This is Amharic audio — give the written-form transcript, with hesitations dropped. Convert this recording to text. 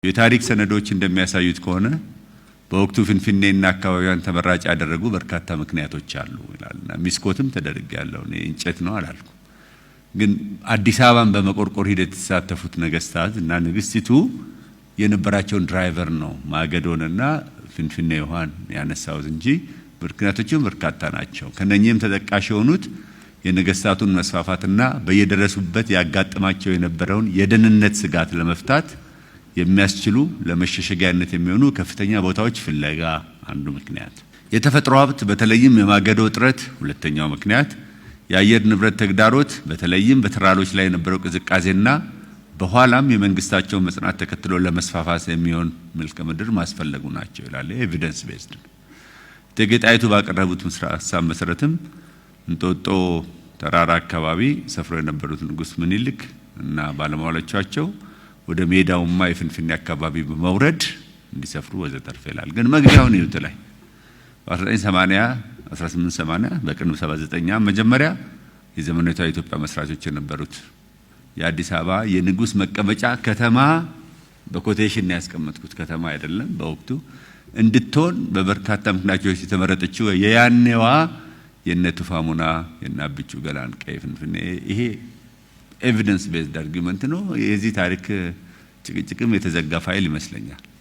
የታሪክ ሰነዶች እንደሚያሳዩት ከሆነ በወቅቱ ፍንፍኔና አካባቢዋን ተመራጭ ያደረጉ በርካታ ምክንያቶች አሉ ይላልና ሚስኮትም ተደርጋለሁ እኔ እንጨት ነው አላልኩ። ግን አዲስ አበባን በመቆርቆር ሂደት የተሳተፉት ነገስታት እና ንግስቲቱ የነበራቸውን ድራይቨር ነው ማገዶንና ፍንፍኔ ውሃን ያነሳው እንጂ ምክንያቶችም በርካታ ናቸው። ከነኚህም ተጠቃሽ የሆኑት የነገስታቱን መስፋፋትና በየደረሱበት ያጋጥማቸው የነበረውን የደህንነት ስጋት ለመፍታት የሚያስችሉ ለመሸሸጊያነት የሚሆኑ ከፍተኛ ቦታዎች ፍለጋ አንዱ ምክንያት፣ የተፈጥሮ ሀብት በተለይም የማገዶ እጥረት ሁለተኛው ምክንያት፣ የአየር ንብረት ተግዳሮት በተለይም በተራሮች ላይ የነበረው ቅዝቃዜና በኋላም የመንግስታቸው መጽናት ተከትሎ ለመስፋፋት የሚሆን መልክዓ ምድር ማስፈለጉ ናቸው ይላል። ኤቪደንስ ቤዝድ ነው። እቴጌ ጣይቱ ባቀረቡት ሀሳብ መሰረትም እንጦጦ ተራራ አካባቢ ሰፍሮ የነበሩት ንጉስ ምኒልክ እና ባለሟሎቻቸው ወደ ሜዳውማ የፍንፍኔ አካባቢ በመውረድ እንዲሰፍሩ ወዘተርፈ ይላል። ግን መግቢያውን ይዩት ላይ በ1880 በቅንብ 79 መጀመሪያ የዘመናዊቷ ኢትዮጵያ መስራቾች የነበሩት የአዲስ አበባ የንጉስ መቀመጫ ከተማ በኮቴሽን ያስቀመጥኩት ከተማ አይደለም በወቅቱ እንድትሆን በበርካታ ምክንያቶች የተመረጠችው የያኔዋ የነቱፋሙና የናብቹ ገላን ቀይ ፍንፍኔ ይሄ ኤቪደንስ ቤዝድ አርጊመንት ነው። የዚህ ታሪክ ጭቅጭቅም የተዘጋ ፋይል ይመስለኛል።